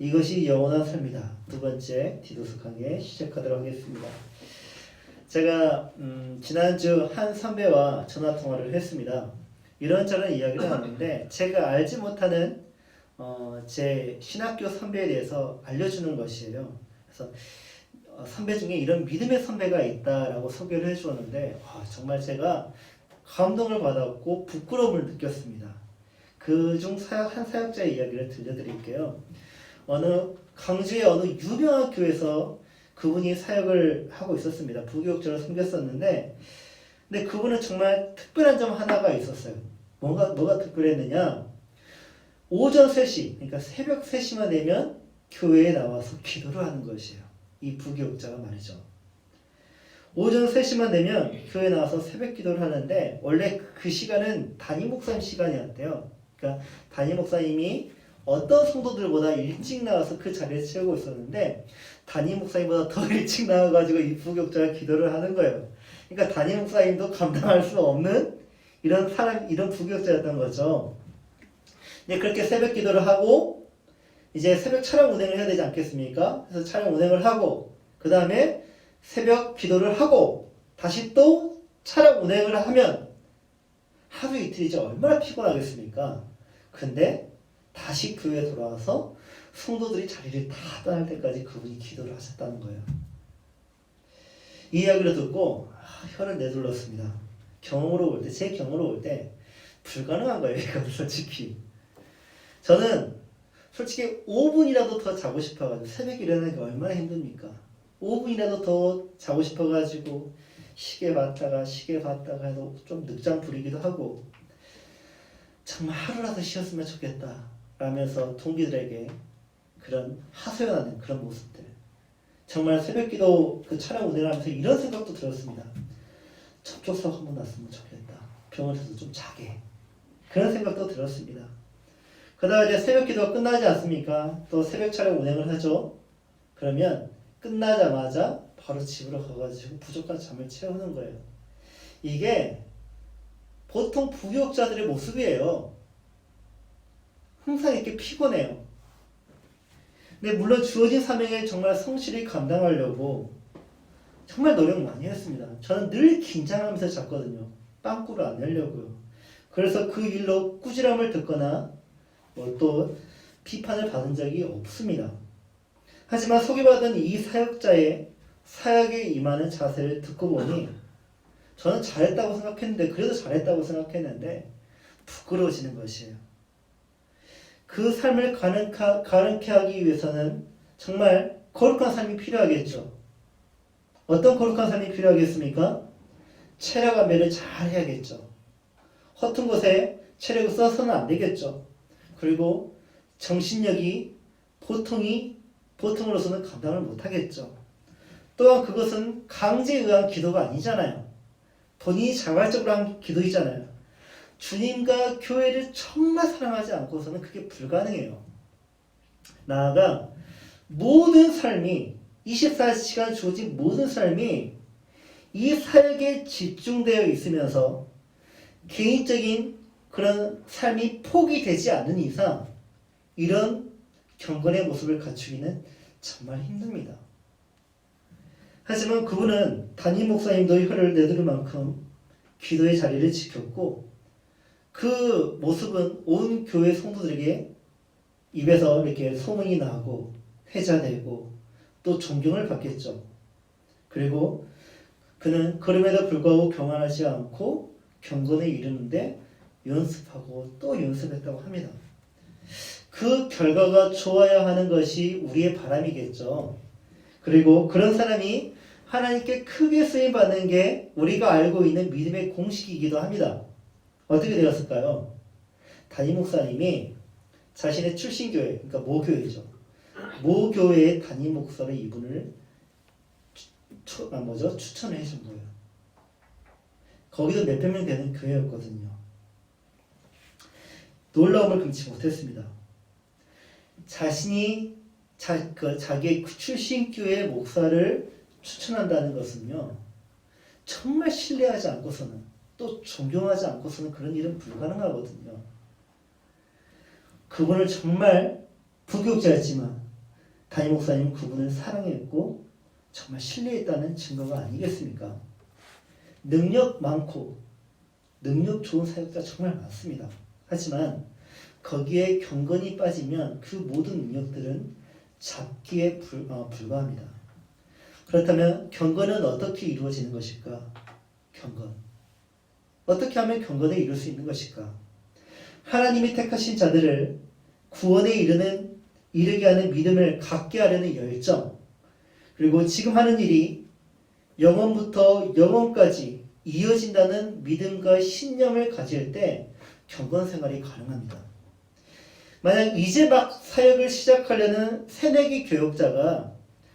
이것이 영원한 삶이다. 두 번째 디도스 강의 시작하도록 하겠습니다. 제가 지난주 한 선배와 전화 통화를 했습니다. 이런저런 이야기를 하는데 제가 알지 못하는 제 신학교 선배에 대해서 알려주는 것이에요. 그래서 선배 중에 이런 믿음의 선배가 있다라고 소개를 해주었는데 정말 제가 감동을 받았고 부끄러움을 느꼈습니다. 그중 한 사역자의 이야기를 들려드릴게요. 강주의 어느 유명한 교회에서 그분이 사역을 하고 있었습니다. 부교육자로 섬겼었는데, 근데 그분은 정말 특별한 점 하나가 있었어요. 뭐가 특별했느냐? 오전 3시, 그러니까 새벽 3시만 되면 교회에 나와서 기도를 하는 것이에요. 이 부교육자가 말이죠. 오전 3시만 되면 교회에 나와서 새벽 기도를 하는데, 원래 그 시간은 담임 목사님 시간이었대요. 그러니까 담임 목사님이 어떤 성도들보다 일찍 나와서 그 자리에 채우고 있었는데 담임 목사님보다 더 일찍 나와가지고 이 부교육자가 기도를 하는 거예요. 그러니까 담임 목사님도 감당할 수 없는 이런 부교육자였던 거죠. 이제 그렇게 새벽 기도를 하고 이제 새벽 차량 운행을 해야 되지 않겠습니까? 그래서 차량 운행을 하고 그 다음에 새벽 기도를 하고 다시 또 차량 운행을 하면 하루 이틀이지 얼마나 피곤하겠습니까? 근데 다시 교회에 돌아와서 성도들이 자리를 다 떠날 때까지 그분이 기도를 하셨다는 거예요. 이 이야기를 듣고 혀를 내둘렀습니다. 제 경험으로 볼 때 불가능한 거예요. 이건 솔직히. 저는 솔직히 5분이라도 더 자고 싶어가지고 새벽에 일어나는 게 얼마나 힘듭니까? 5분이라도 더 자고 싶어가지고 시계 봤다가 해서 좀 늦잠 부리기도 하고 정말 하루라도 쉬었으면 좋겠다 라면서 동기들에게 그런 하소연하는 그런 모습들. 정말 새벽기도 그 차량 운행을 하면서 이런 생각도 들었습니다. 접촉사고 한번 났으면 좋겠다. 병원에서 좀 자게. 그런 생각도 들었습니다. 그러다가 이제 새벽기도가 끝나지 않습니까? 또 새벽 차량 운행을 하죠. 그러면 끝나자마자 바로 집으로 가가지고 부족한 잠을 채우는 거예요. 이게 보통 부교육자들의 모습이에요. 항상 이렇게 피곤해요. 근데 물론 주어진 사명에 정말 성실히 감당하려고 정말 노력 많이 했습니다. 저는 늘 긴장하면서 잤거든요. 빵꾸를 안 내려고요. 그래서 그 일로 꾸지람을 듣거나 또 비판을 받은 적이 없습니다. 하지만 소개받은 이 사역자의 사역에 임하는 자세를 듣고 보니 저는 그래도 잘했다고 생각했는데 부끄러워지는 것이에요. 그 삶을 가능케 하기 위해서는 정말 거룩한 삶이 필요하겠죠. 어떤 거룩한 삶이 필요하겠습니까? 체력 안배를 잘 해야겠죠. 허튼 곳에 체력을 써서는 안 되겠죠. 그리고 정신력이 보통으로서는 감당을 못하겠죠. 또한 그것은 강제에 의한 기도가 아니잖아요. 본인이 자발적으로 한 기도이잖아요. 주님과 교회를 정말 사랑하지 않고서는 그게 불가능해요. 나아가 모든 삶이 24시간 주어진 모든 삶이 이 사역에 집중되어 있으면서 개인적인 그런 삶이 포기되지 않는 이상 이런 경건의 모습을 갖추기는 정말 힘듭니다. 하지만 그분은 담임 목사님도 혀를 내두를 만큼 기도의 자리를 지켰고 그 모습은 온 교회 성도들에게 입에서 이렇게 소문이 나고 회자되고 또 존경을 받겠죠. 그리고 그는 그럼에도 불구하고 교만하지 않고 경건에 이르는데 연습하고 또 연습했다고 합니다. 그 결과가 좋아야 하는 것이 우리의 바람이겠죠. 그리고 그런 사람이 하나님께 크게 쓰임받는 게 우리가 알고 있는 믿음의 공식이기도 합니다. 어떻게 되었을까요? 담임 목사님이 자신의 출신교회, 그러니까 모교회죠. 모교회의 담임 목사로 이분을 추천을 해준 거예요. 거기도 몇백 명 되는 교회였거든요. 놀라움을 금치 못했습니다. 자신이 자기의 출신교회 목사를 추천한다는 것은요, 정말 신뢰하지 않고서는 또 존경하지 않고서는 그런 일은 불가능하거든요. 그분을 정말 부교육자였지만 담임 목사님 그분을 사랑했고 정말 신뢰했다는 증거가 아니겠습니까? 능력 많고 능력 좋은 사역자 정말 많습니다. 하지만 거기에 경건이 빠지면 그 모든 능력들은 잡기에 불과합니다. 그렇다면 경건은 어떻게 이루어지는 것일까? 경건. 어떻게 하면 경건에 이룰 수 있는 것일까? 하나님이 택하신 자들을 구원에 이르게 하는 믿음을 갖게 하려는 열정, 그리고 지금 하는 일이 영원부터 영원까지 이어진다는 믿음과 신념을 가질 때 경건 생활이 가능합니다. 만약 이제 막 사역을 시작하려는 새내기 교역자가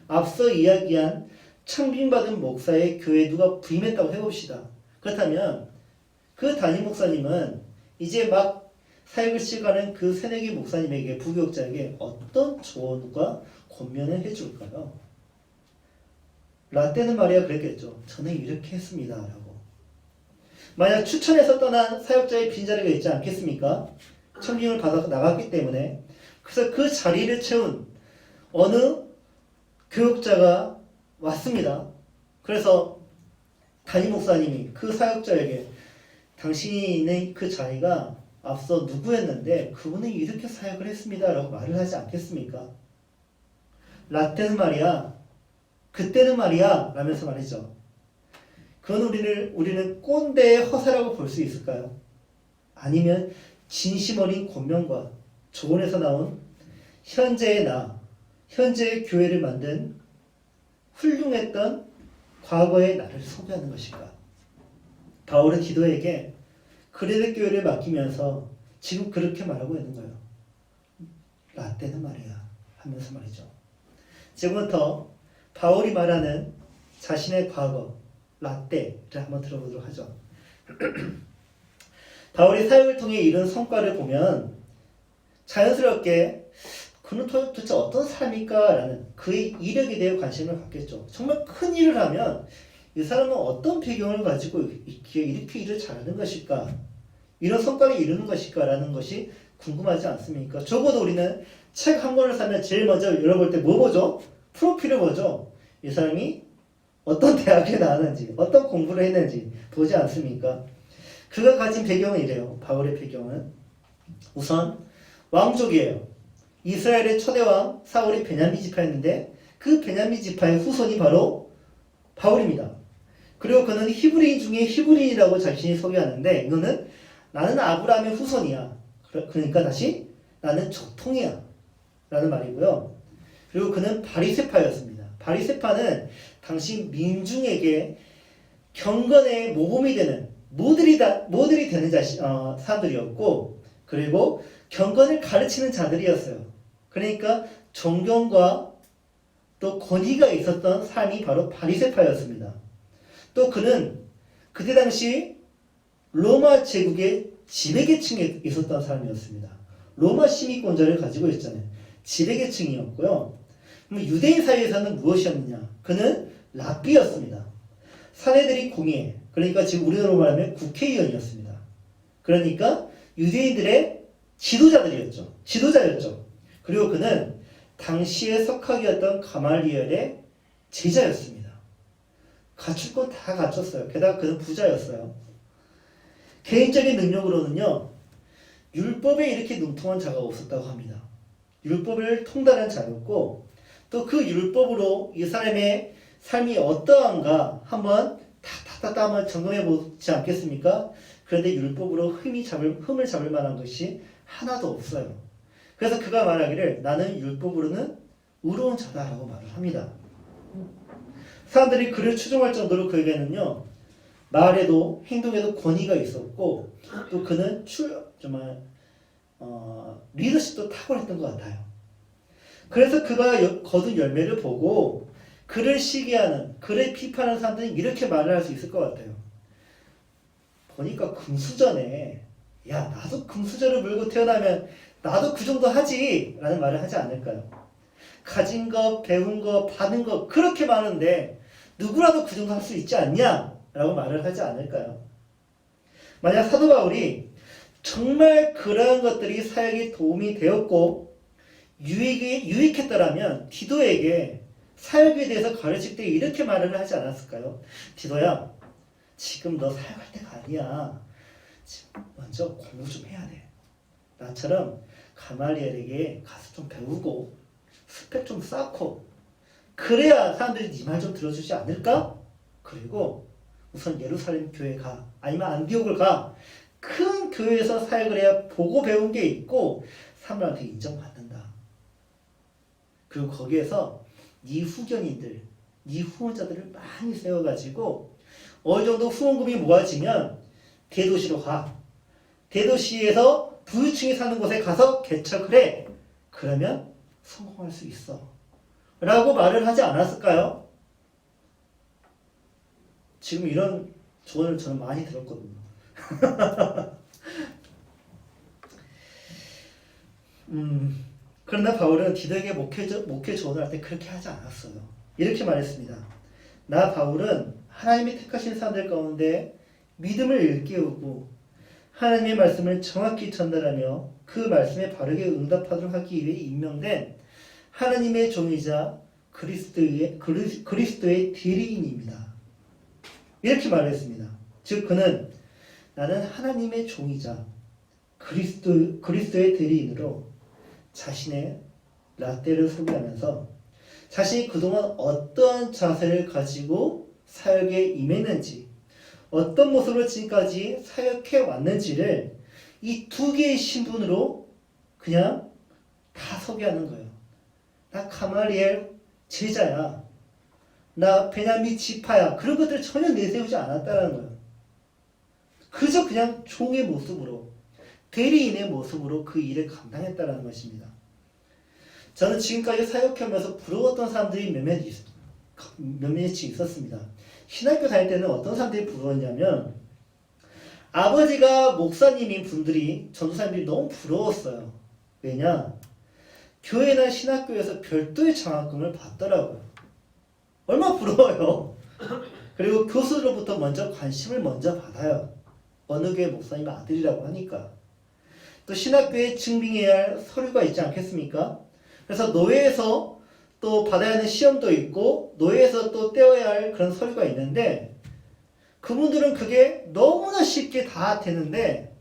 앞서 이야기한 청빙받은 목사의 교회에 누가 부임했다고 해봅시다. 그렇다면 그 담임 목사님은 이제 막 사역을 시작하는 그 새내기 목사님에게 부교역자에게 어떤 조언과 권면을 해줄까요? 라떼는 말이야 그랬겠죠. 저는 이렇게 했습니다 라고. 만약 추천해서 떠난 사역자의 빈자리가 있지 않겠습니까? 청빙을 받아 나갔기 때문에. 그래서 그 자리를 채운 어느 교역자가 왔습니다. 그래서 담임 목사님이 그 사역자에게 당신이 있는 그 자리가 앞서 누구였는데 그분은 이렇게 사역을 했습니다 라고 말을 하지 않겠습니까? 라떼는 말이야 그때는 말이야 라면서 말이죠. 그건 우리는 꼰대의 허세라고 볼 수 있을까요? 아니면 진심 어린 권면과 조언에서 나온 현재의 나, 현재의 교회를 만든 훌륭했던 과거의 나를 소개하는 것일까? 바울은 디도에게 그레데 교회를 맡기면서 지금 그렇게 말하고 있는 거예요. 라떼는 말이야 하면서 말이죠. 지금부터 바울이 말하는 자신의 과거 라떼를 한번 들어보도록 하죠. 바울이 사역을 통해 이룬 성과를 보면 자연스럽게 그는 도대체 어떤 사람일까 라는 그의 이력에 대해 관심을 갖겠죠. 정말 큰 일을 하면 이 사람은 어떤 배경을 가지고 이렇게 일을 잘하는 것일까? 이런 성과를 이루는 것일까? 라는 것이 궁금하지 않습니까? 적어도 우리는 책 한 권을 사면 제일 먼저 열어볼 때 뭐 보죠? 프로필을 보죠. 이 사람이 어떤 대학에 나왔는지, 어떤 공부를 했는지 보지 않습니까? 그가 가진 배경은 이래요. 바울의 배경은 우선 왕족이에요. 이스라엘의 초대왕 사울이 베냐민 지파였는데 그 베냐민 지파의 후손이 바로 바울입니다. 그리고 그는 히브리인 중에 히브리인이라고 자신이 소개하는데 이거는 나는 아브라함의 후손이야. 그러니까 다시 나는 적통이야 라는 말이고요. 그리고 그는 바리새파였습니다. 바리새파는 당시 민중에게 경건의 모범이 되는 모델이 되는 사람들이었고, 그리고 경건을 가르치는 자들이었어요. 그러니까 존경과 또 권위가 있었던 사람이 바로 바리새파였습니다. 또 그는 그때 당시 로마 제국의 지배계층에 있었던 사람이었습니다. 로마 시민권자를 가지고 있잖아요. 지배계층이었고요. 그럼 유대인 사이에서는 무엇이었느냐? 그는 랍비였습니다. 사내들이 공예, 그러니까 지금 우리나라로 말하면 국회의원이었습니다. 그러니까 유대인들의 지도자였죠. 그리고 그는 당시의 석학이었던 가말리엘의 제자였습니다. 갖출 건 다 갖췄어요. 게다가 그는 부자였어요. 개인적인 능력으로는요, 율법에 이렇게 능통한 자가 없었다고 합니다. 율법을 통달한 자였고, 또 그 율법으로 이 사람의 삶이 어떠한가 한번 탁탁탁 한번 점검해 보지 않겠습니까? 그런데 율법으로 흠을 잡을 만한 것이 하나도 없어요. 그래서 그가 말하기를 나는 율법으로는 의로운 자다라고 말을 합니다. 사람들이 그를 추종할 정도로 그에게는요, 말에도 행동에도 권위가 있었고, 또 그는 정말 리더십도 탁월했던 것 같아요. 그래서 그가 거둔 열매를 보고 그를 시기하는, 그를 비판하는 사람들이 이렇게 말을 할 수 있을 것 같아요. 보니까 금수저네. 야, 나도 금수저를 물고 태어나면 나도 그 정도 하지 라는 말을 하지 않을까요? 가진 것, 배운 것, 받은 것 그렇게 많은데 누구라도 그 정도 할 수 있지 않냐? 라고 말을 하지 않을까요? 만약 사도 바울이 정말 그러한 것들이 사역에 도움이 되었고 유익했더라면 디도에게 사역에 대해서 가르칠 때 이렇게 말을 하지 않았을까요? 디도야, 지금 너 사역할 때가 아니야. 지금 먼저 공부 좀 해야 돼. 나처럼 가말리엘에게 가서 좀 배우고 스펙 좀 쌓고 그래야 사람들이 네 말 좀 들어주지 않을까? 그리고 우선 예루살렘 교회 가, 아니면 안디옥을 가. 큰 교회에서 사역을 해야 보고 배운 게 있고 사람들한테 인정받는다. 그리고 거기에서 네 후견인들, 네 후원자들을 많이 세워가지고 어느 정도 후원금이 모아지면 대도시로 가. 대도시에서 부유층이 사는 곳에 가서 개척을 해. 그러면 성공할 수 있어. 라고 말을 하지 않았을까요? 지금 이런 조언을 저는 많이 들었거든요. 그러나 바울은 디도에게 목회 조언을 할 때 그렇게 하지 않았어요. 이렇게 말했습니다. 나 바울은 하나님이 택하신 사람들 가운데 믿음을 일깨우고 하나님의 말씀을 정확히 전달하며 그 말씀에 바르게 응답하도록 하기 위해 임명된 하나님의 종이자 그리스도의 대리인입니다. 이렇게 말했습니다. 즉 그는 나는 하나님의 종이자 그리스도의 대리인으로 자신의 라떼를 소개하면서 자신이 그동안 어떠한 자세를 가지고 사역에 임했는지 어떤 모습으로 지금까지 사역해 왔는지를 이 두 개의 신분으로 그냥 다 소개하는 거예요. 나 가말리엘 제자야. 나 베냐민 지파야. 그런 것들을 전혀 내세우지 않았다는 거예요. 그저 그냥 종의 모습으로, 대리인의 모습으로 그 일을 감당했다는 것입니다. 저는 지금까지 사역하면서 부러웠던 사람들이 몇몇이 있었습니다. 신학교 다닐 때는 어떤 사람들이 부러웠냐면 아버지가 목사님인 분들이 전도사님들이 너무 부러웠어요. 왜냐? 교회나 신학교에서 별도의 장학금을 받더라고요. 얼마나 부러워요. 그리고 교수로부터 먼저 관심을 먼저 받아요. 어느 교회 목사님 아들이라고 하니까. 또 신학교에 증빙해야 할 서류가 있지 않겠습니까? 그래서 노예에서 또 받아야 하는 시험도 있고 노예에서 또 떼어야 할 그런 서류가 있는데 그분들은 그게 너무나 쉽게 다 되는데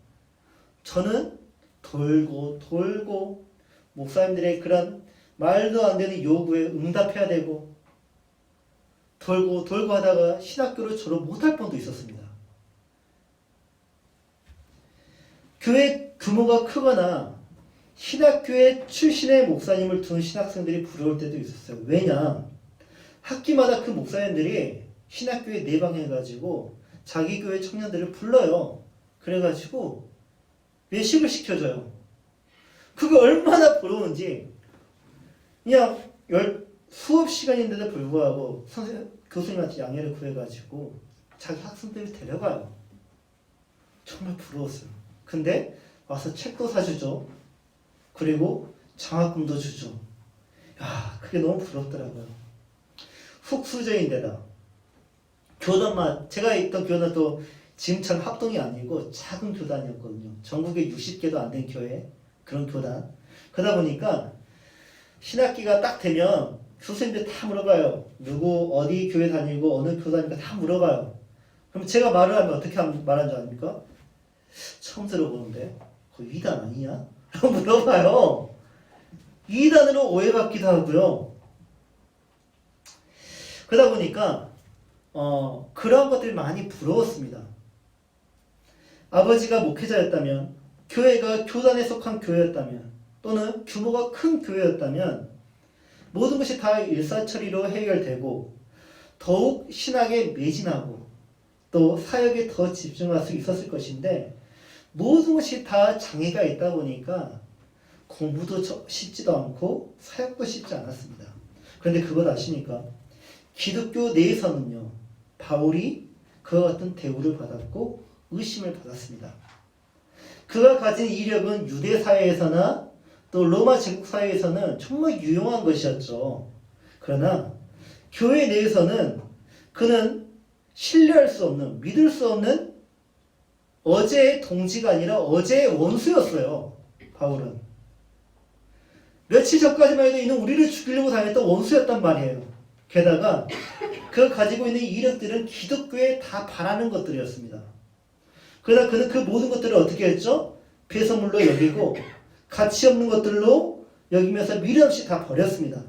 저는 돌고 목사님들의 그런 말도 안 되는 요구에 응답해야 되고 돌고 하다가 신학교를 졸업 못할 뻔도 있었습니다. 교회 규모가 크거나 신학교의 출신의 목사님을 둔 신학생들이 부러울 때도 있었어요. 왜냐? 학기마다 그 목사님들이 신학교에 내방해가지고 자기 교회 청년들을 불러요. 그래가지고 외식을 시켜줘요. 그거 얼마나 부러운지 그냥 수업 시간인데도 불구하고 교수님한테 양해를 구해가지고 자기 학생들을 데려가요. 정말 부러웠어요. 근데 와서 책도 사주죠. 그리고 장학금도 주죠. 야, 그게 너무 부럽더라고요. 훅수저인데다 교단만 제가 있던 교단도 지금처럼 합동이 아니고 작은 교단이었거든요. 전국에 60개도 안 된 교회 그런 교단. 그러다 보니까 신학기가 딱 되면 교수님들 다 물어봐요. 누구 어디 교회 다니고 어느 교단인가 다 물어봐요. 그럼 제가 말을 하면 어떻게 말하는 줄 아닙니까? 처음 들어보는데 그거 이단 아니냐? 라고 물어봐요. 이단으로 오해받기도 하고요. 그러다 보니까 그런 것들이 많이 부러웠습니다. 아버지가 목회자였다면 교회가 교단에 속한 교회였다면 또는 규모가 큰 교회였다면 모든 것이 다 일사천리로 해결되고 더욱 신학에 매진하고 또 사역에 더 집중할 수 있었을 것인데 모든 것이 다 장애가 있다 보니까 공부도 쉽지도 않고 사역도 쉽지 않았습니다. 그런데 그걸 아십니까? 기독교 내에서는요. 바울이 그와 같은 대우를 받았고 의심을 받았습니다. 그가 가진 이력은 유대 사회에서나 또 로마 제국 사회에서는 정말 유용한 것이었죠. 그러나 교회 내에서는 그는 신뢰할 수 없는, 믿을 수 없는 어제의 동지가 아니라 어제의 원수였어요. 바울은. 며칠 전까지만 해도 이는 우리를 죽이려고 다녔던 원수였단 말이에요. 게다가 그가 가지고 있는 이력들은 기독교에 다 바라는 것들이었습니다. 그러나 그는 그 모든 것들을 어떻게 했죠? 배설물로 여기고 가치 없는 것들로 여기면서 미련 없이 다 버렸습니다.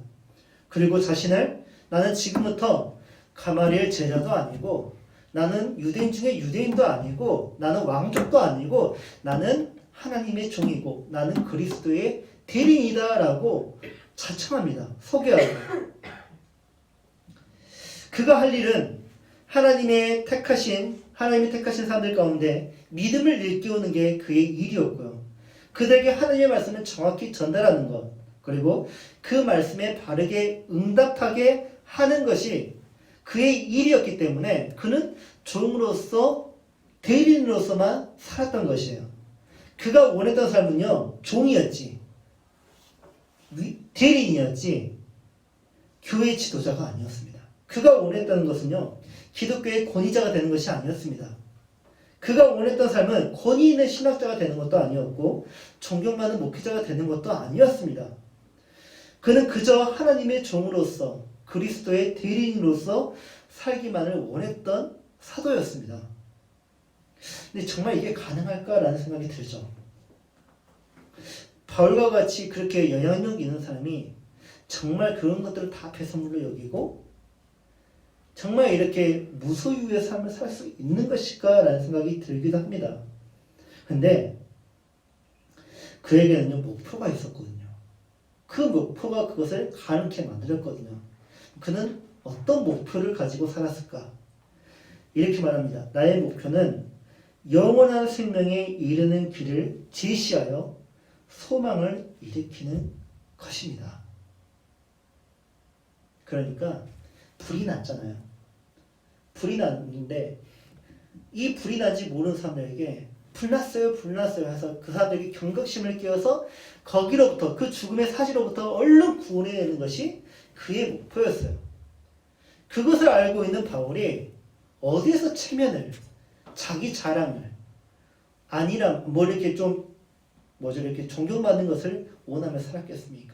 그리고 자신을 나는 지금부터 가마리엘 제자도 아니고 나는 유대인 중에 유대인도 아니고 나는 왕족도 아니고 나는 하나님의 종이고 나는 그리스도의 대리인이다 라고 자청합니다. 소개하고. 그가 할 일은 하나님이 택하신 사람들 가운데 믿음을 일깨우는 게 그의 일이었고요. 그들에게 하나님의 말씀을 정확히 전달하는 것, 그리고 그 말씀에 바르게 응답하게 하는 것이 그의 일이었기 때문에 그는 종으로서 대리인으로서만 살았던 것이에요. 그가 원했던 삶은요, 종이었지, 대리인이었지, 교회 지도자가 아니었습니다. 그가 원했던 것은요, 기독교의 권위자가 되는 것이 아니었습니다. 그가 원했던 삶은 권위 있는 신학자가 되는 것도 아니었고 존경받는 목회자가 되는 것도 아니었습니다. 그는 그저 하나님의 종으로서 그리스도의 대리인으로서 살기만을 원했던 사도였습니다. 근데 정말 이게 가능할까라는 생각이 들죠. 바울과 같이 그렇게 영향력 있는 사람이 정말 그런 것들을 다 배설물로 여기고 정말 이렇게 무소유의 삶을 살 수 있는 것일까라는 생각이 들기도 합니다. 근데 그에게는요, 목표가 있었거든요. 그 목표가 그것을 가능케 만들었거든요. 그는 어떤 목표를 가지고 살았을까? 이렇게 말합니다. 나의 목표는 영원한 생명에 이르는 길을 제시하여 소망을 일으키는 것입니다. 그러니까 불이 났잖아요. 불이 났는데 이 불이 난지 모르는 사람들에게 불났어요 해서 그 사람들에게 경각심을 끼워서 거기로부터 그 죽음의 사지로부터 얼른 구원해내는 것이 그의 목표였어요. 그것을 알고 있는 바울이 어디에서 체면을, 자기 자랑을, 아니라 이렇게 이렇게 존경받는 것을 원하며 살았겠습니까?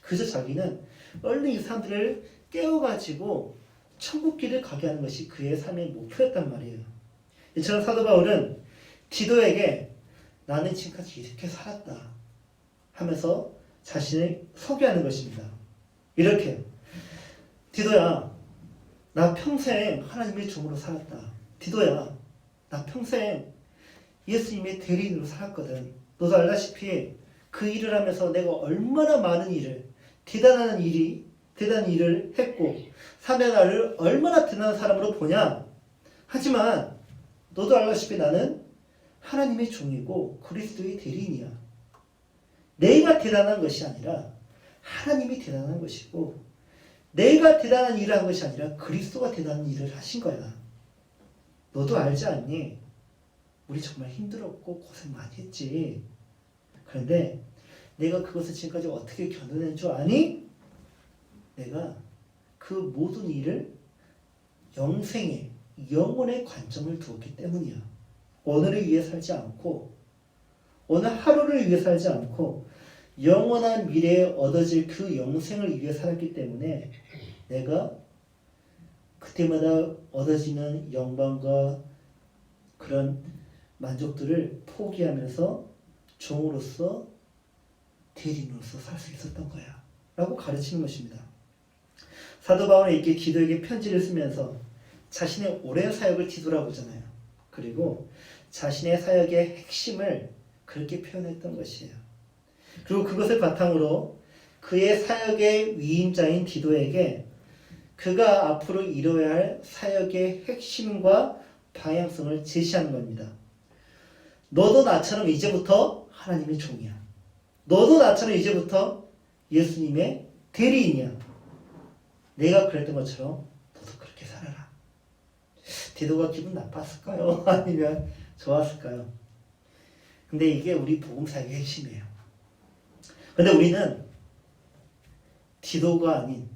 그저 자기는 얼른 이 사람들을 깨워가지고 천국길을 가게 하는 것이 그의 삶의 목표였단 말이에요. 이처럼 사도 바울은 디도에게 나는 지금까지 이렇게 살았다 하면서 자신을 소개하는 것입니다. 이렇게 디도야, 나 평생 하나님의 종으로 살았다. 디도야, 나 평생 예수님의 대리인으로 살았거든. 너도 알다시피 그 일을 하면서 내가 얼마나 많은 일을, 대단한 일을 했고 삶의 나를 얼마나 대단한 사람으로 보냐. 하지만 너도 알다시피 나는 하나님의 종이고 그리스도의 대리인이야. 내가 대단한 것이 아니라 하나님이 대단한 것이고 내가 대단한 일을 한 것이 아니라 그리스도가 대단한 일을 하신 거야. 너도 알지 않니? 우리 정말 힘들었고 고생 많이 했지. 그런데 내가 그것을 지금까지 어떻게 견뎌낸 줄 아니? 내가 그 모든 일을 영생의 영혼의 관점을 두었기 때문이야. 오늘을 위해 살지 않고 오늘 하루를 위해 살지 않고 영원한 미래에 얻어질 그 영생을 위해 살았기 때문에 내가 그때마다 얻어지는 영광과 그런 만족들을 포기하면서 종으로서 대리인으로서 살 수 있었던 거야 라고 가르치는 것입니다. 사도 바울은 이렇게 디도에게 편지를 쓰면서 자신의 오랜 사역을 뒤돌아보잖아요. 그리고 자신의 사역의 핵심을 그렇게 표현했던 것이에요. 그리고 그것을 바탕으로 그의 사역의 위임자인 디도에게 그가 앞으로 이뤄야 할 사역의 핵심과 방향성을 제시하는 겁니다. 너도 나처럼 이제부터 하나님의 종이야. 너도 나처럼 이제부터 예수님의 대리인이야. 내가 그랬던 것처럼 너도 그렇게 살아라. 디도가 기분 나빴을까요? 아니면 좋았을까요? 근데 이게 우리 복음사역의 핵심이에요. 근데 우리는 디도가 아닌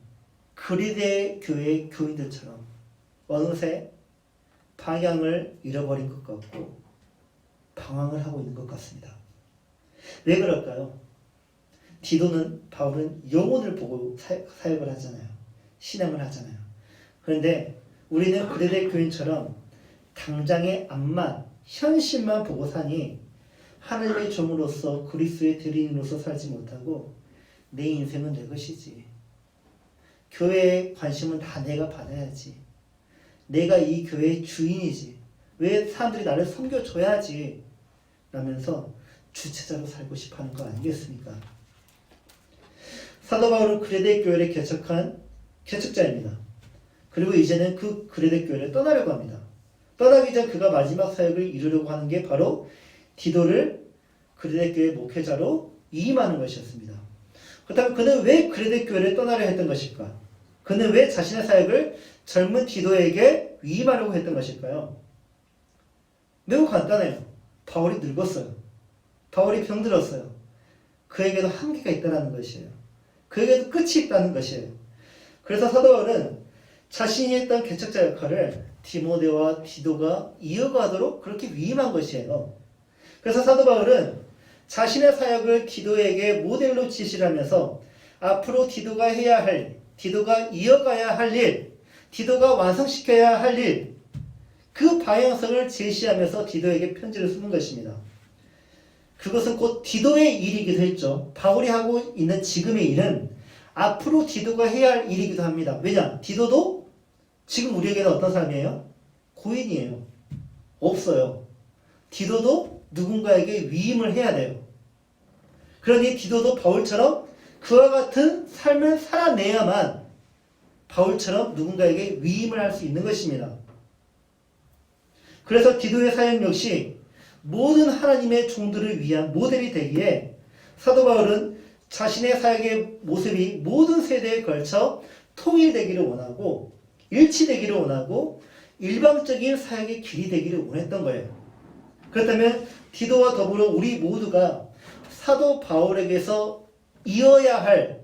그리데 교회 교인들처럼 어느새 방향을 잃어버린 것 같고 방황을 하고 있는 것 같습니다. 왜 그럴까요? 바울은 영혼을 보고 사역을 하잖아요. 신앙을 하잖아요. 그런데 우리는 그레데 교인처럼 당장의 앞만, 현실만 보고 사니 하나님의 종으로서 그리스도의 대리인으로서 살지 못하고 내 인생은 내 것이지. 교회의 관심은 다 내가 받아야지. 내가 이 교회의 주인이지. 왜 사람들이 나를 섬겨줘야지. 라면서 주체자로 살고 싶어하는 거 아니겠습니까? 사도 바울은 그레데 교회를 개척한 개척자입니다. 그리고 이제는 그 그레데 교회를 떠나려고 합니다. 떠나기 전 그가 마지막 사역을 이루려고 하는 게 바로 디도를 그레데 교회 목회자로 위임하는 것이었습니다. 그렇다면 그는 왜 그레데 교회를 떠나려 했던 것일까? 그는 왜 자신의 사역을 젊은 디도에게 위임하려고 했던 것일까요? 매우 간단해요. 바울이 늙었어요. 바울이 병들었어요. 그에게도 한계가 있다는 것이에요. 그에게도 끝이 있다는 것이에요. 그래서 사도 바울은 자신이 했던 개척자 역할을 디모데와 디도가 이어가도록 그렇게 위임한 것이에요. 그래서 사도 바울은 자신의 사역을 디도에게 모델로 지시를 하면서 앞으로 디도가 해야 할, 디도가 이어가야 할 일, 디도가 완성시켜야 할 일, 그 방향성을 제시하면서 디도에게 편지를 쓰는 것입니다. 그것은 곧 디도의 일이기도 했죠. 바울이 하고 있는 지금의 일은 앞으로 디도가 해야 할 일이기도 합니다. 왜냐? 디도도 지금 우리에게는 어떤 사람이에요? 고인이에요. 없어요. 디도도 누군가에게 위임을 해야 돼요. 그러니 디도도 바울처럼 그와 같은 삶을 살아내야만 바울처럼 누군가에게 위임을 할 수 있는 것입니다. 그래서 디도의 사역 역시 모든 하나님의 종들을 위한 모델이 되기에 사도 바울은 자신의 사역의 모습이 모든 세대에 걸쳐 통일되기를 원하고 일치되기를 원하고 일방적인 사역의 길이 되기를 원했던 거예요. 그렇다면 디도와 더불어 우리 모두가 사도 바울에게서 이어야 할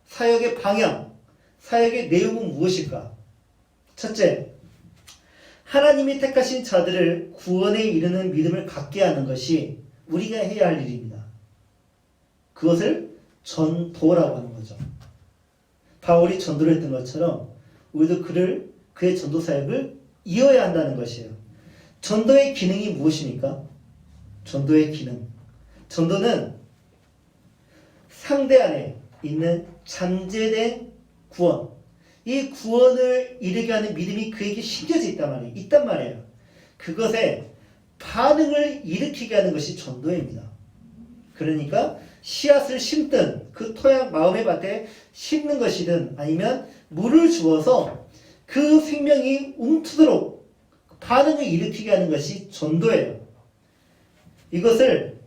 사역의 방향, 사역의 내용은 무엇일까? 첫째, 하나님이 택하신 자들을 구원에 이르는 믿음을 갖게 하는 것이 우리가 해야 할 일입니다. 그것을 전도라고 하는 거죠. 바울이 전도를 했던 것처럼 우리도 그의 전도 사역을 이어야 한다는 것이에요. 전도의 기능이 무엇입니까? 전도의 기능. 전도는 상대 안에 있는 잠재된 구원, 이 구원을 이르게 하는 믿음이 그에게 심겨져 있단 말이에요. 그것에 반응을 일으키게 하는 것이 전도입니다. 그러니까 씨앗을 심든 그 토양 마음의 밭에 심는 것이든 아니면 물을 주어서 그 생명이 움트도록 반응을 일으키게 하는 것이 전도예요. 이것을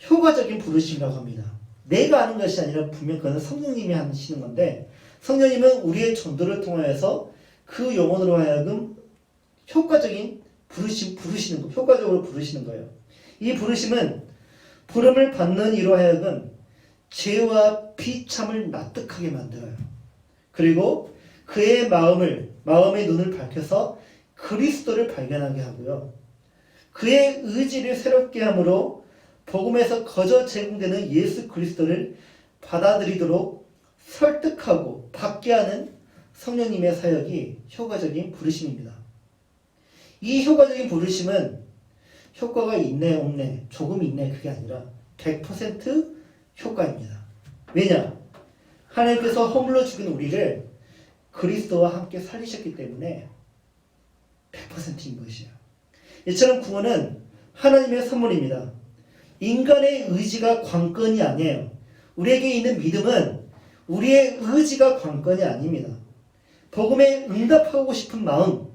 효과적인 부르심이라고 합니다. 내가 하는 것이 아니라 분명 그건 성령님이 하시는 건데 성령님은 우리의 전도를 통하여서 그 영혼으로 하여금 효과적인 부르시는 거, 효과적으로 부르시는 거예요. 이 부르심은 부름을 받는 이로 하여금 죄와 비참을 납득하게 만들어요. 그리고 그의 마음의 눈을 밝혀서 그리스도를 발견하게 하고요. 그의 의지를 새롭게 함으로 복음에서 거저 제공되는 예수 그리스도를 받아들이도록 설득하고 받게 하는 성령님의 사역이 효과적인 부르심입니다. 이 효과적인 부르심은 효과가 있네 없네 조금 있네 그게 아니라 100% 효과입니다. 왜냐? 하나님께서 허물러 죽인 우리를 그리스도와 함께 살리셨기 때문에 100%인 것이에요. 이처럼 구원은 하나님의 선물입니다. 인간의 의지가 관건이 아니에요. 우리에게 있는 믿음은 우리의 의지가 관건이 아닙니다. 복음에 응답하고 싶은 마음,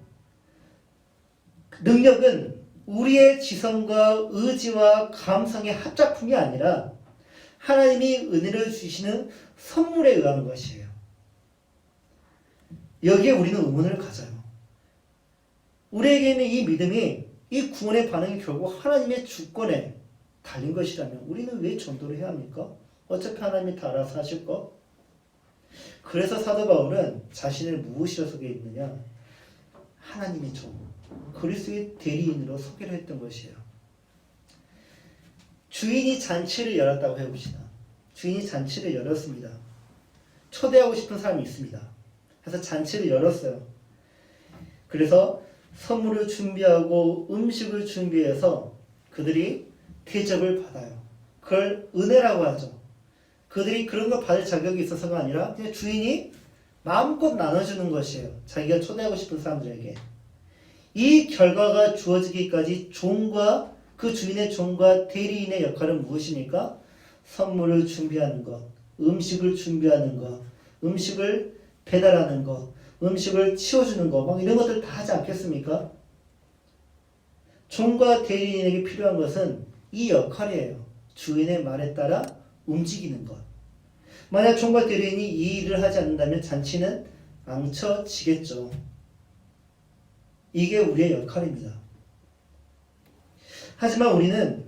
능력은 우리의 지성과 의지와 감성의 합작품이 아니라 하나님이 은혜를 주시는 선물에 의한 것이에요. 여기에 우리는 의문을 가져요. 우리에게 있는 이 믿음이 이 구원의 반응이 결국 하나님의 주권에 달린 것이라면 우리는 왜 전도를 해야 합니까? 어차피 하나님이 다 알아서 하실 거. 그래서 사도 바울은 자신을 무엇이라 소개했느냐? 하나님의 종, 그리스도의 대리인으로 소개를 했던 것이에요. 주인이 잔치를 열었다고 해봅시다. 주인이 잔치를 열었습니다. 초대하고 싶은 사람이 있습니다. 그래서 잔치를 열었어요. 그래서 선물을 준비하고 음식을 준비해서 그들이 대접을 받아요. 그걸 은혜라고 하죠. 그들이 그런 걸 받을 자격이 있어서가 아니라 그냥 주인이 마음껏 나눠주는 것이에요. 자기가 초대하고 싶은 사람들에게. 이 결과가 주어지기까지 종과 그 주인의 종과 대리인의 역할은 무엇입니까? 선물을 준비하는 것, 음식을 준비하는 것, 음식을 배달하는 것, 음식을 치워주는 것, 막 이런 것들 다 하지 않겠습니까? 종과 대리인에게 필요한 것은 이 역할이에요. 주인의 말에 따라 움직이는 것. 만약 종과 대리인이 이 일을 하지 않는다면 잔치는 망쳐지겠죠. 이게 우리의 역할입니다. 하지만 우리는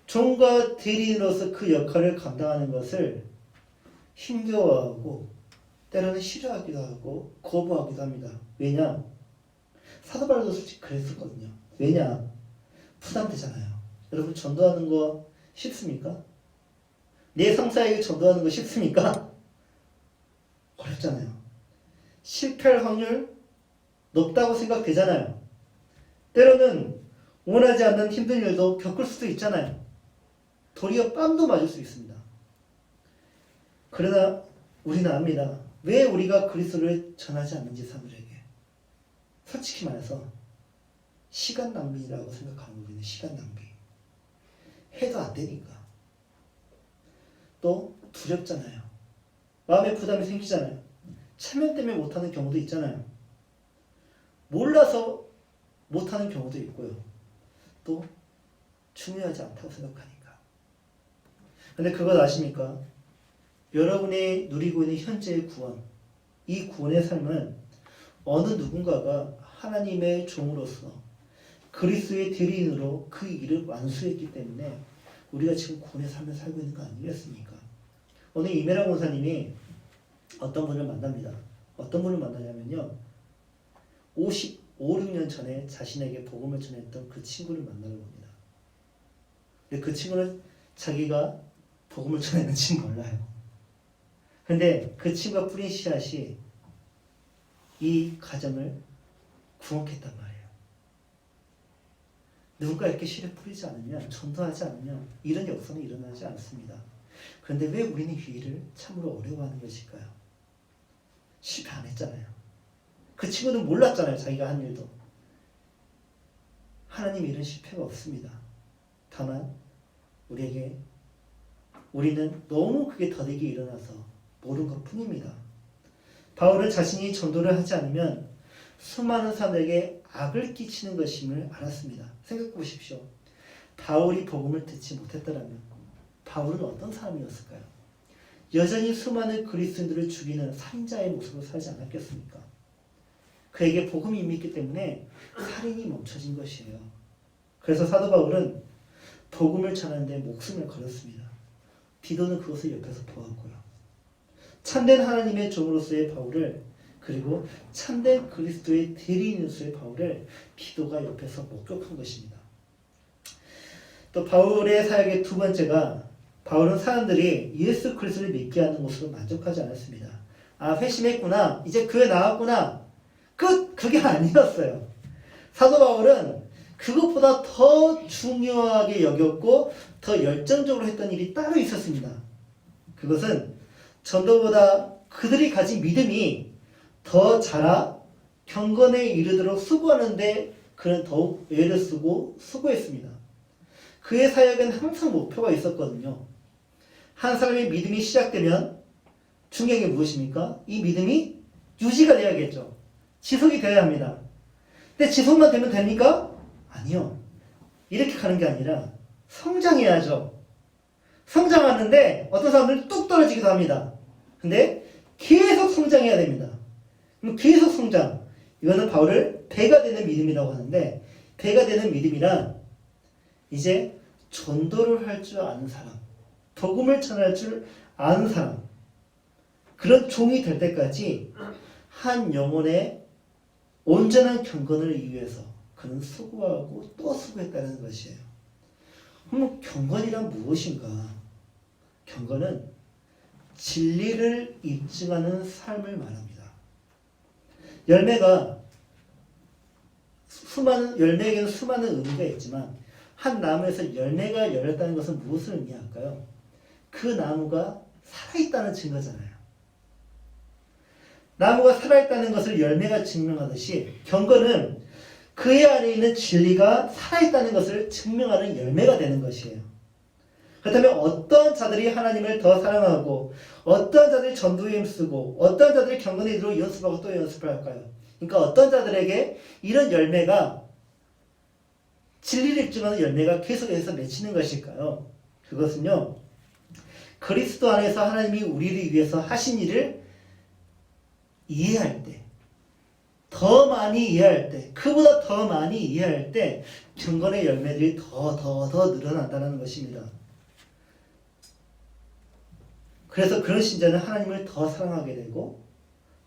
종과 대리인으로서 그 역할을 감당하는 것을 힘겨워하고 때로는 싫어하기도 하고 거부하기도 합니다. 왜냐? 사도 바울도 솔직히 그랬었거든요. 왜냐? 부담되잖아요. 여러분 전도하는 거 쉽습니까? 내 상사에게 전도하는 거 쉽습니까? 어렵잖아요. 실패할 확률 높다고 생각되잖아요. 때로는 원하지 않는 힘든 일도 겪을 수도 있잖아요. 도리어 뺨도 맞을 수 있습니다. 그러나 우리는 압니다. 왜 우리가 그리스도를 전하지 않는지 사람들에게. 솔직히 말해서 시간 낭비라고 생각하는 우리는 시간 낭비. 해도 안 되니까. 또 두렵잖아요. 마음의 부담이 생기잖아요. 체면 때문에 못하는 경우도 있잖아요. 몰라서 못하는 경우도 있고요. 또 중요하지 않다고 생각하니까. 근데 그걸 아십니까? 여러분이 누리고 있는 현재의 구원, 이 구원의 삶은 어느 누군가가 하나님의 종으로서 그리스도의 대리인으로 그 일을 완수했기 때문에 우리가 지금 구원의 삶을 살고 있는 거 아니겠습니까? 오늘 이메라 권사님이 어떤 분을 만납니다. 어떤 분을 만나냐면요. 6년 전에 자신에게 복음을 전했던 그 친구를 만나러 옵니다. 근데 그 친구는 자기가 복음을 전했는지 몰라요. 근데 그 친구가 뿌린 씨앗이 이 가정을 구원했단 말이에요. 누군가 이렇게 씨를 뿌리지 않으면, 전도하지 않으면 이런 역사는 일어나지 않습니다. 그런데 왜 우리는 이 일을 참으로 어려워하는 것일까요? 실패 안 했잖아요. 그 친구는 몰랐잖아요. 자기가 한 일도. 하나님 이런 실패가 없습니다. 다만 우리는 너무 그게 더디게 일어나서 모르는 것 뿐입니다. 바울은 자신이 전도를 하지 않으면 수많은 사람에게 악을 끼치는 것임을 알았습니다. 생각해 보십시오. 바울이 복음을 듣지 못했더라면 바울은 어떤 사람이었을까요? 여전히 수많은 그리스도인들을 죽이는 살인자의 모습으로 살지 않았겠습니까? 그에게 복음이 이미 있기 때문에 살인이 멈춰진 것이에요. 그래서 사도 바울은 복음을 전하는데 목숨을 걸었습니다. 디도는 그것을 옆에서 보았고요. 참된 하나님의 종으로서의 바울을, 그리고 참된 그리스도의 대리인으로서의 바울을 디도가 옆에서 목격한 것입니다. 또 바울의 사역의 두 번째가, 바울은 사람들이 예수 그리스도를 믿게 하는 것으로 만족하지 않았습니다. 아, 회심했구나, 이제 교회 나왔구나, 그게 아니었어요. 사도 바울은 그것보다 더 중요하게 여겼고 더 열정적으로 했던 일이 따로 있었습니다. 그것은 전도보다 그들이 가진 믿음이 더 자라 경건에 이르도록 수고하는데 그는 더욱 애를 쓰고 수고했습니다. 그의 사역은 항상 목표가 있었거든요. 한 사람의 믿음이 시작되면 중요한 게 무엇입니까? 이 믿음이 유지가 돼야겠죠. 지속이 되어야 합니다. 근데 지속만 되면 됩니까? 아니요. 이렇게 가는 게 아니라 성장해야죠. 성장하는데 어떤 사람들은 뚝 떨어지기도 합니다. 근데 계속 성장해야 됩니다. 그럼 계속 성장. 이거는 바울을 배가 되는 믿음이라고 하는데, 배가 되는 믿음이란 이제 전도를 할 줄 아는 사람, 복음을 전할 줄 아는 사람, 그런 종이 될 때까지 한 영혼의 온전한 경건을 위해서 그는 수고하고 또 수고했다는 것이에요. 그럼 경건이란 무엇인가? 경건은 진리를 입증하는 삶을 말합니다. 열매에게는 수많은 의미가 있지만 한 나무에서 열매가 열렸다는 것은 무엇을 의미할까요? 그 나무가 살아있다는 증거잖아요. 나무가 살아있다는 것을 열매가 증명하듯이 경건은 그의 안에 있는 진리가 살아있다는 것을 증명하는 열매가 되는 것이에요. 그렇다면 어떤 자들이 하나님을 더 사랑하고 어떤 자들이 전도에 힘쓰고 어떤 자들이 경건에 이르러 연습하고 또 연습을 할까요? 그러니까 어떤 자들에게 이런 열매가 진리를 입증하는 열매가 계속해서 맺히는 것일까요? 그것은요. 그리스도 안에서 하나님이 우리를 위해서 하신 일을 이해할 때, 더 많이 이해할 때, 그보다 더 많이 이해할 때 경건의 열매들이 더 늘어난다는 것입니다. 그래서 그런 신자는 하나님을 더 사랑하게 되고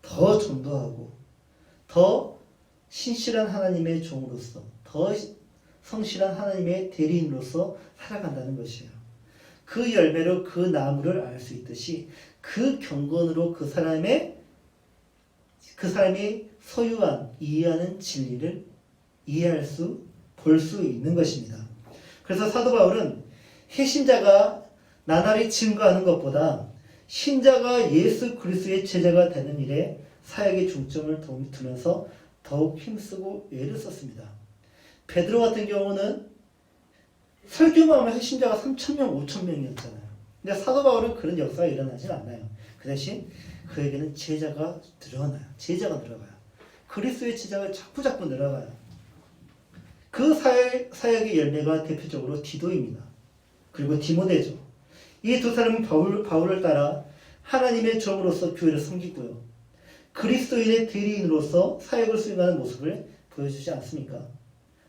더 전도하고 더 신실한 하나님의 종으로서 더 성실한 하나님의 대리인으로서 살아간다는 것이에요. 그 열매로 그 나무를 알 수 있듯이 그 경건으로 그 사람이 소유한 이해하는 진리를 볼 수 있는 것입니다. 그래서 사도 바울은 해신자가 나날이 증거하는 것보다 신자가 예수 그리스도의 제자가 되는 일에 사역의 중점을 두면서 더욱 힘쓰고 애를 썼습니다. 베드로 같은 경우는 설교만 하면 해신자가 3,000명, 5,000명이었잖아요. 근데 사도 바울은 그런 역사가 일어나진 않아요. 그 대신 그에게는 제자가 늘어가요. 그리스도의 제자가 자꾸 늘어가요. 그 사역의 열매가 대표적으로 디도입니다. 그리고 디모데죠. 이 두 사람은 바울을 따라 하나님의 종으로서 교회를 섬기고요. 그리스도인의 대리인으로서 사역을 수행하는 모습을 보여주지 않습니까?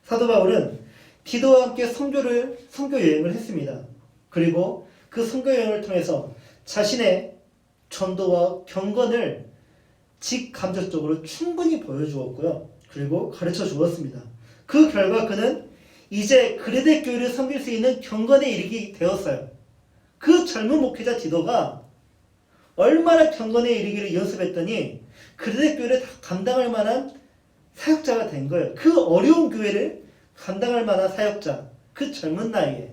사도 바울은 디도와 함께 선교 여행을 했습니다. 그리고 그 선교 여행을 통해서 자신의 전도와 경건을 직감적적으로 충분히 보여주었고요. 그리고 가르쳐 주었습니다. 그 결과 그는 이제 그레데 교회를 섬길 수 있는 경건에 이르게 되었어요. 그 젊은 목회자 디도가 얼마나 경건에 이르기를 연습했더니 그레데 교회를 다 감당할 만한 사역자가 된 거예요. 그 어려운 교회를 감당할 만한 사역자, 그 젊은 나이에.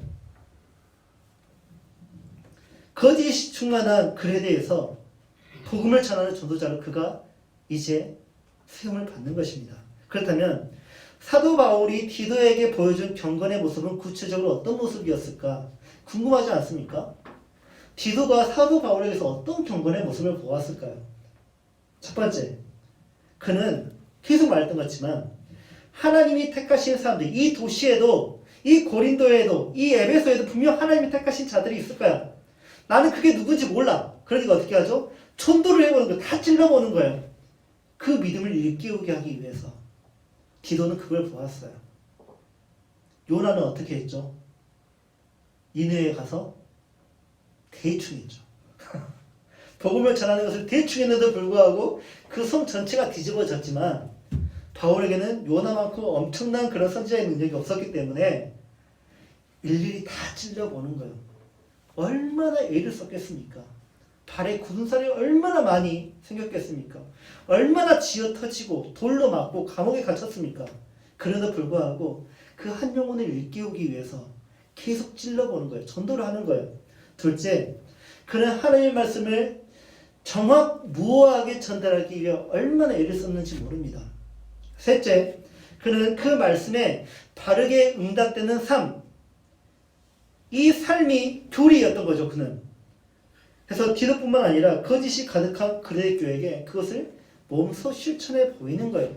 거짓이 충만한 그레데에서 복음을 전하는 전도자로 그가 이제 세움을 받는 것입니다. 그렇다면 사도 바울이 디도에게 보여준 경건의 모습은 구체적으로 어떤 모습이었을까? 궁금하지 않습니까? 디도가 사도 바울에게서 어떤 경건의 모습을 보았을까요? 첫 번째, 그는 계속 말했던 것처럼 하나님이 택하신 사람들, 이 도시에도, 이 고린도에도, 이 에베소에도 분명 하나님이 택하신 자들이 있을 거야. 나는 그게 누군지 몰라. 그러니까 어떻게 하죠? 전도를 해보는 거예요. 다 찔러보는 거예요. 그 믿음을 일깨우게 하기 위해서. 디도는 그걸 보았어요. 요나는 어떻게 했죠? 니느웨에 가서 대충 했죠. 복음을 전하는 것을 대충 했는데도 불구하고 그 섬 전체가 뒤집어졌지만 바울에게는 요나만큼 엄청난 그런 선지자의 능력이 없었기 때문에 일일이 다 찔러보는 거예요. 얼마나 애를 썼겠습니까? 발에 굳은 살이 얼마나 많이 생겼겠습니까? 얼마나 쥐어 터지고 돌로 맞고 감옥에 갇혔습니까? 그래도 불구하고 그 한 영혼을 일깨우기 위해서 계속 찔러보는 거예요. 전도를 하는 거예요. 둘째, 그는 하나님의 말씀을 정확무오하게 전달하기 위해 얼마나 애를 썼는지 모릅니다. 셋째, 그는 그 말씀에 바르게 응답되는 삶, 이 삶이 교리였던 거죠. 그는. 그래서 디도뿐만 아니라 거짓이 가득한 그레데 교회에게 그것을 몸소 실천해 보이는 거예요.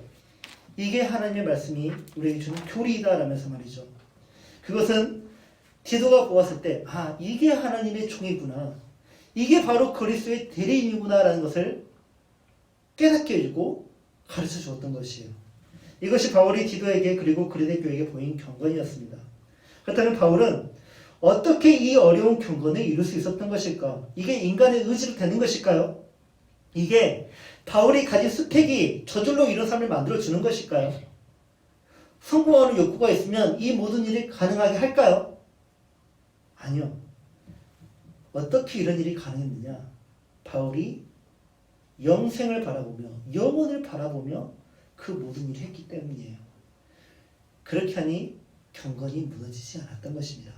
이게 하나님의 말씀이 우리에게 주는 교리이다라면서 말이죠. 그것은 디도가 보았을 때 이게 하나님의 종이구나. 이게 바로 그리스도의 대리인이구나라는 것을 깨닫게 해주고 가르쳐 주었던 것이에요. 이것이 바울이 디도에게 그리고 그레데 교회에게 보인 경건이었습니다. 그렇다면 바울은 어떻게 이 어려운 경건을 이룰 수 있었던 것일까? 이게 인간의 의지로 되는 것일까요? 이게 바울이 가진 스펙이 저절로 이런 삶을 만들어주는 것일까요? 성공하는 욕구가 있으면 이 모든 일이 가능하게 할까요? 아니요. 어떻게 이런 일이 가능했느냐? 바울이 영생을 바라보며 영혼을 바라보며 그 모든 일을 했기 때문이에요. 그렇게 하니 경건이 무너지지 않았던 것입니다.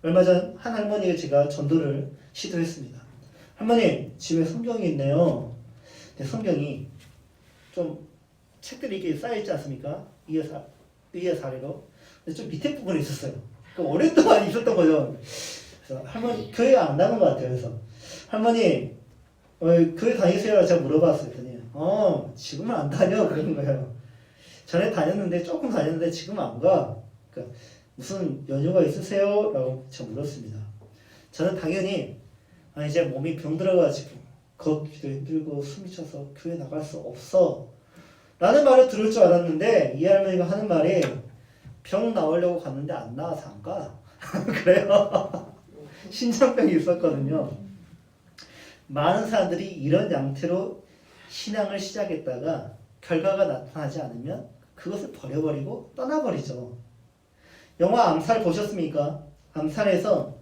얼마 전 한 할머니에게 제가 전도를 시도했습니다. 할머니, 집에 성경이 있네요. 근데 성경이 좀 책들이 이렇게 쌓여있지 않습니까? 위에서 아래로. 근데 좀 밑에 부분에 있었어요. 오랫동안 있었던 거죠. 그래서 할머니, 교회 안 나간 것 같아요. 그래서 할머니, 교회 다니세요? 제가 물어봤어요. 지금은 안 다녀. 그러는 거예요. 전에 다녔는데, 조금 다녔는데 지금 안 가. 그러니까 무슨 연유가 있으세요? 라고 제가 물었습니다. 저는 당연히 이제 몸이 병들어가지고 걷기도 힘들고 숨이 차서 교회 나갈 수 없어 라는 말을 들을 줄 알았는데 이 할머니가 하는 말이 병 나으려고 갔는데 안 나와서 안 가. 그래요. 신장병이 있었거든요. 많은 사람들이 이런 양태로 신앙을 시작했다가 결과가 나타나지 않으면 그것을 버려버리고 떠나버리죠. 영화 암살 보셨습니까? 암살에서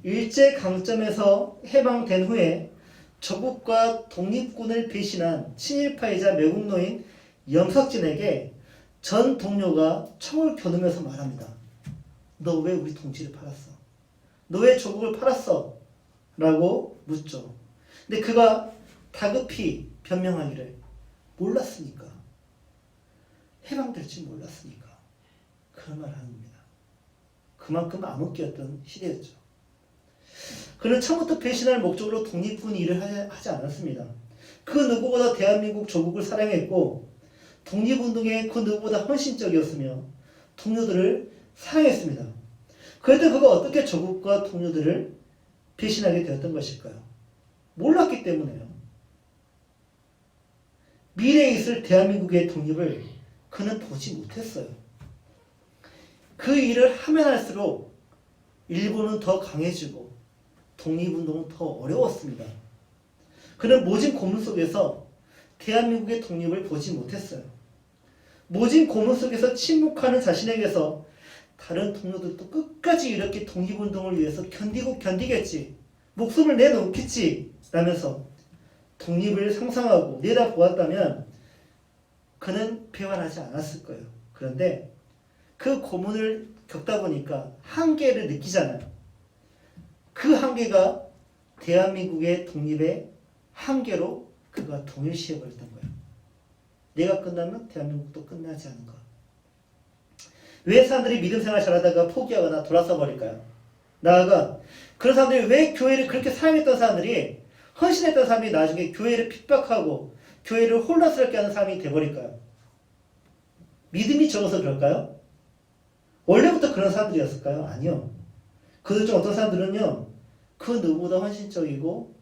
일제강점에서 해방된 후에 조국과 독립군을 배신한 친일파이자 매국노인 염석진에게 전 동료가 총을 겨누면서 말합니다. 너 왜 우리 동지를 팔았어? 너 왜 조국을 팔았어? 라고 묻죠. 근데 그가 다급히 변명하기를 몰랐으니까. 해방될 줄 몰랐으니까. 그런 말 하는 겁니다. 그만큼 암흑기였던 시대였죠. 그는 처음부터 배신할 목적으로 독립군 일을 하지 않았습니다. 그 누구보다 대한민국 조국을 사랑했고 독립운동에 그 누구보다 헌신적이었으며 동료들을 사랑했습니다. 그런데 그가 어떻게 조국과 동료들을 배신하게 되었던 것일까요? 몰랐기 때문에요. 미래에 있을 대한민국의 독립을 그는 보지 못했어요. 그 일을 하면 할수록 일본은 더 강해지고 독립운동은 더 어려웠습니다. 그는 모진 고문 속에서 대한민국의 독립을 보지 못했어요. 모진 고문 속에서 침묵하는 자신에게서 다른 동료들도 끝까지 이렇게 독립운동을 위해서 견디겠지. 목숨을 내놓겠지. 라면서 독립을 상상하고 내다보았다면 그는 배반하지 않았을 거예요. 그런데 그 고문을 겪다 보니까 한계를 느끼잖아요. 그 한계가 대한민국의 독립의 한계로 그가 동일시해버렸던 거예요. 내가 끝나면 대한민국도 끝나지 않은 것. 왜 사람들이 믿음 생활 잘하다가 포기하거나 돌아서 버릴까요? 나아가 그런 사람들이 왜 교회를 그렇게 사랑했던 사람들이 헌신했던 사람이 나중에 교회를 핍박하고 교회를 혼란스럽게 하는 사람이 돼버릴까요? 믿음이 적어서 그럴까요? 원래부터 그런 사람들이었을까요? 아니요. 그 중 어떤 사람들은요, 그 누구보다 헌신적이고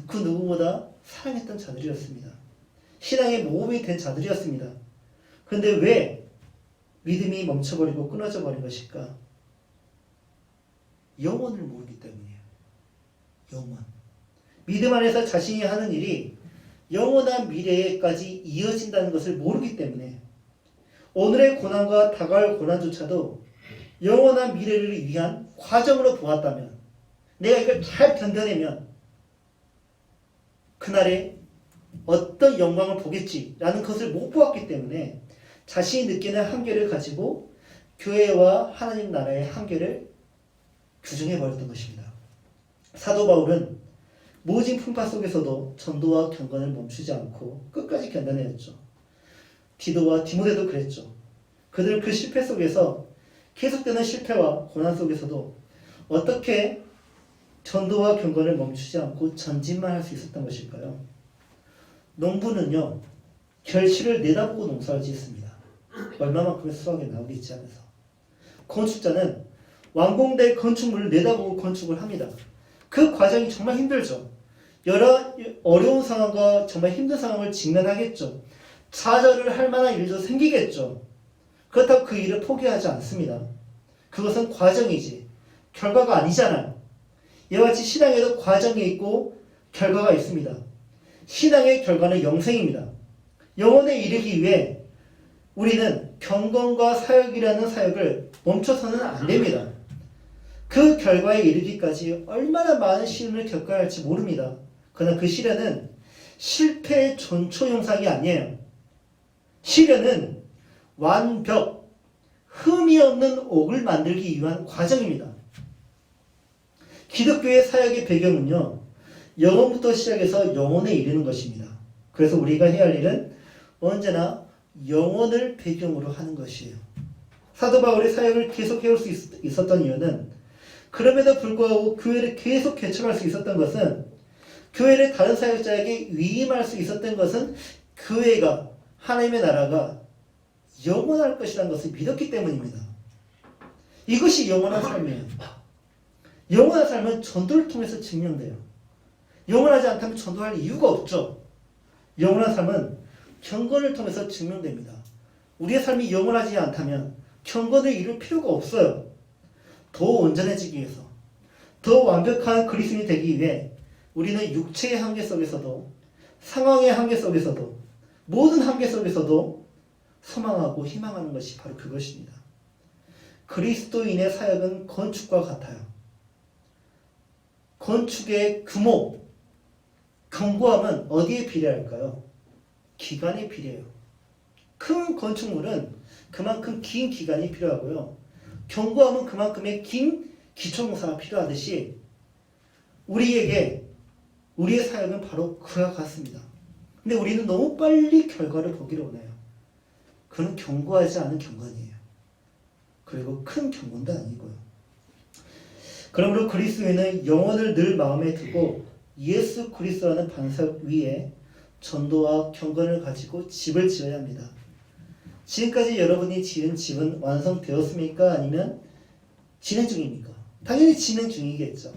그 누구보다 사랑했던 자들이었습니다. 신앙의 모범이 된 자들이었습니다. 그런데 왜 믿음이 멈춰버리고 끊어져 버린 것일까? 영혼을 모르기 때문이에요. 영혼. 믿음 안에서 자신이 하는 일이 영원한 미래에까지 이어진다는 것을 모르기 때문에 오늘의 고난과 다가올 고난조차도 영원한 미래를 위한 과정으로 보았다면 내가 이걸 잘 견뎌내면 그날에 어떤 영광을 보겠지라는 것을 못 보았기 때문에 자신이 느끼는 한계를 가지고 교회와 하나님 나라의 한계를 규정해버렸던 것입니다. 사도 바울은 모진 풍파 속에서도 전도와 경건을 멈추지 않고 끝까지 견뎌내었죠. 디도와 디모데도 그랬죠. 그들은 그 실패 속에서 계속되는 실패와 고난 속에서도 어떻게 전도와 경건을 멈추지 않고 전진만 할 수 있었던 것일까요? 농부는요, 결실을 내다보고 농사를 짓습니다. 얼마만큼의 수확이 나오겠지 하면서. 건축자는 완공될 건축물을 내다보고 건축을 합니다. 그 과정이 정말 힘들죠. 여러 어려운 상황과 정말 힘든 상황을 직면하겠죠. 좌절을 할 만한 일도 생기겠죠. 그렇다고 그 일을 포기하지 않습니다. 그것은 과정이지 결과가 아니잖아요. 이와 같이 신앙에도 과정이 있고 결과가 있습니다. 신앙의 결과는 영생입니다. 영혼에 이르기 위해 우리는 경건과 사역이라는 사역을 멈춰서는 안 됩니다. 그 결과에 이르기까지 얼마나 많은 시련을 겪어야 할지 모릅니다. 그러나 그 시련은 실패의 전초 영상이 아니에요. 시련은 완벽, 흠이 없는 옥을 만들기 위한 과정입니다. 기독교의 사역의 배경은요, 영혼부터 시작해서 영혼에 이르는 것입니다. 그래서 우리가 해야 할 일은 언제나 영혼을 배경으로 하는 것이에요. 사도 바울의 사역을 계속 해올 수 있었던 이유는, 그럼에도 불구하고 교회를 계속 개척할 수 있었던 것은, 교회를 다른 사역자에게 위임할 수 있었던 것은 교회가, 하나님의 나라가 영원할 것이라는 것을 믿었기 때문입니다. 이것이 영원한 삶이에요. 영원한 삶은 전도를 통해서 증명돼요. 영원하지 않다면 전도할 이유가 없죠. 영원한 삶은 경건을 통해서 증명됩니다. 우리의 삶이 영원하지 않다면 경건을 이룰 필요가 없어요. 더 온전해지기 위해서, 더 완벽한 그리스도인이 되기 위해 우리는 육체의 한계 속에서도, 상황의 한계 속에서도, 모든 한계 속에서도 소망하고 희망하는 것이 바로 그것입니다. 그리스도인의 사역은 건축과 같아요. 건축의 규모, 견고함은 어디에 비례할까요? 기간에 비례해요. 큰 건축물은 그만큼 긴 기간이 필요하고요. 견고함은 그만큼의 긴 기초공사가 필요하듯이 우리에게 우리의 사역은 바로 그와 같습니다. 근데 우리는 너무 빨리 결과를 보기를 원해요. 그건 견고하지 않은 경건이에요. 그리고 큰 경건도 아니고요. 그러므로 그리스도인은 영혼을 늘 마음에 두고 예수 그리스도라는 반석 위에 전도와 경건을 가지고 집을 지어야 합니다. 지금까지 여러분이 지은 집은 완성되었습니까? 아니면 진행 중입니까? 당연히 진행 중이겠죠.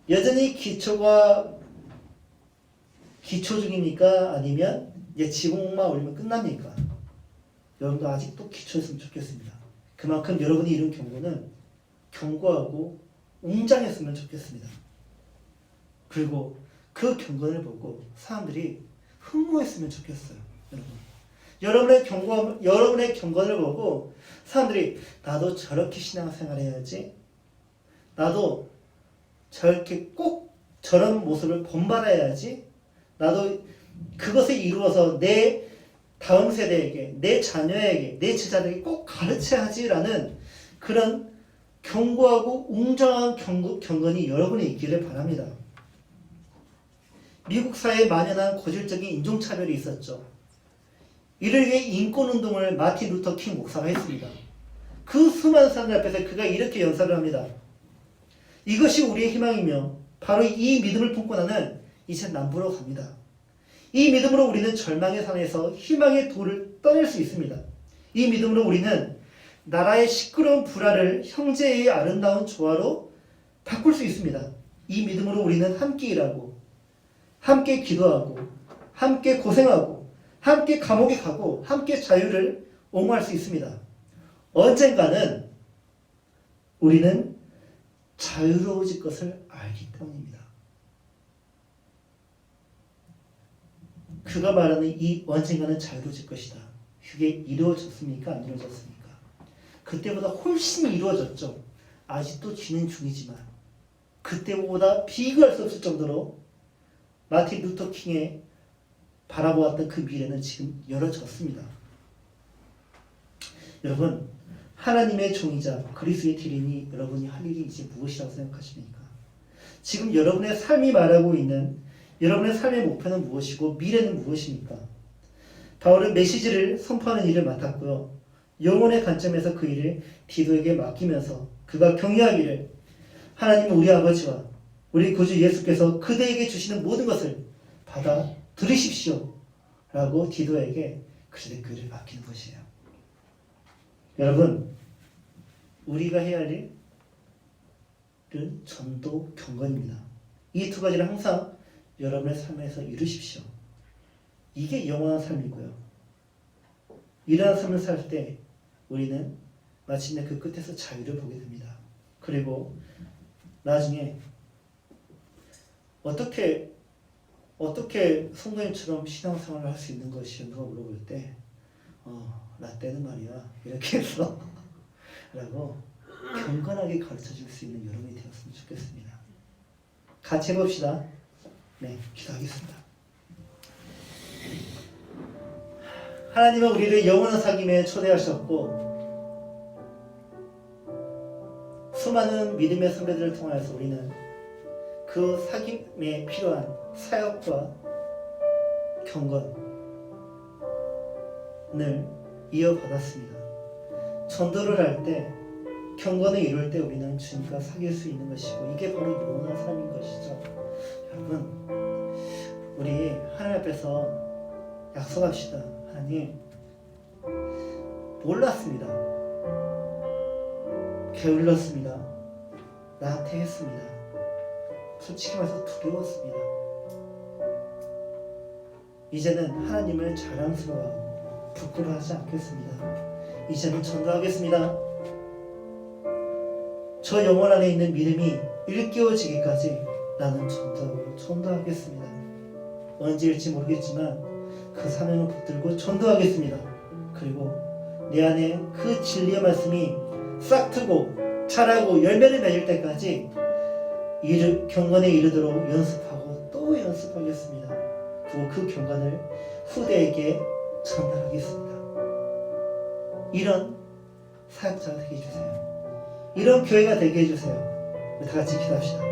여전히 기초 중입니까? 아니면 이제 지붕만 올리면 끝납니까? 여러분도 아직도 기초였으면 좋겠습니다. 그만큼 여러분이 이룬 경고는 견고하고 웅장했으면 좋겠습니다. 그리고 그 경건을 보고 사람들이 흠모했으면 좋겠어요. 여러분의 경건을 보고 사람들이 나도 저렇게 신앙생활 해야지, 나도 저렇게 꼭 저런 모습을 본받아야지, 나도 그것을 이루어서 내 다음 세대에게, 내 자녀에게, 내 제자들에게 꼭 가르쳐야지라는 그런 견고하고 웅장한 경건이 여러분이 있기를 바랍니다. 미국 사회에 만연한 고질적인 인종차별이 있었죠. 이를 위해 인권운동을 마틴 루터 킹 목사가 했습니다. 그 수많은 사람들 앞에서 그가 이렇게 연설을 합니다. 이것이 우리의 희망이며 바로 이 믿음을 품고 나는 이제 남부로 갑니다. 이 믿음으로 우리는 절망의 산에서 희망의 돌을 떠낼 수 있습니다. 이 믿음으로 우리는 나라의 시끄러운 불화를 형제의 아름다운 조화로 바꿀 수 있습니다. 이 믿음으로 우리는 함께 일하고, 함께 기도하고, 함께 고생하고, 함께 감옥에 가고, 함께 자유를 옹호할 수 있습니다. 언젠가는 우리는 자유로워질 것을 알기 때문입니다. 그가 말하는 이 언젠가는 자유로워질 것이다. 그게 이루어졌습니까? 안 이루어졌습니까? 그때보다 훨씬 이루어졌죠. 아직도 진행 중이지만 그때보다 비교할 수 없을 정도로 마틴 루터 킹의 바라보았던 그 미래는 지금 열어졌습니다. 여러분, 하나님의 종이자 그리스도의 기린이 여러분이 할 일이 이제 무엇이라고 생각하십니까? 지금 여러분의 삶이 말하고 있는 여러분의 삶의 목표는 무엇이고 미래는 무엇입니까? 바울은 메시지를 선포하는 일을 맡았고요. 영혼의 관점에서 그 일을 디도에게 맡기면서 그가 격려하기를 하나님은 우리 아버지와 우리 구주 예수께서 그대에게 주시는 모든 것을 받아 들으십시오 라고 디도에게 그들의 그 일을 맡기는 것이에요. 여러분, 우리가 해야 할 일은 전도 경건입니다. 이 두 가지를 항상 여러분의 삶에서 이루십시오. 이게 영원한 삶이고요. 이러한 삶을 살 때 우리는 마침내 그 끝에서 자유를 보게 됩니다. 그리고 나중에 어떻게 성도님처럼 신앙생활을 할 수 있는 것이었는가 물어볼 때 나 때는 말이야 이렇게 해서 라고 경건하게 가르쳐줄 수 있는 여러분이 되었으면 좋겠습니다. 같이 해봅시다. 네, 기도하겠습니다. 하나님은 우리를 영원한 사귐에 초대하셨고 수많은 믿음의 선배들을 통하여서 우리는 그 사귐에 필요한 사역과 경건을 이어받았습니다. 전도를 할 때 경건을 이룰 때 우리는 주님과 사귈 수 있는 것이고 이게 바로 영원한 삶인 것이죠. 여러분, 우리 하나님 앞에서 약속합시다. 하나님, 몰랐습니다. 게을렀습니다. 나태했습니다. 솔직히 말해서 두려웠습니다. 이제는 하나님을 자랑스러워하고 부끄러워하지 않겠습니다. 이제는 전도하겠습니다. 저 영혼 안에 있는 믿음이 일깨워지기까지 나는 전도하겠습니다. 언제일지 모르겠지만 그 사명을 붙들고 전도하겠습니다. 그리고 내 안에 그 진리의 말씀이 싹트고 자라고 열매를 맺을 때까지 경건에 이르도록 연습하고 또 연습하겠습니다. 그리고 그 경건을 후대에게 전달하겠습니다. 이런 사역자가 되게 해주세요. 이런 교회가 되게 해주세요. 우리 다 같이 기도합시다.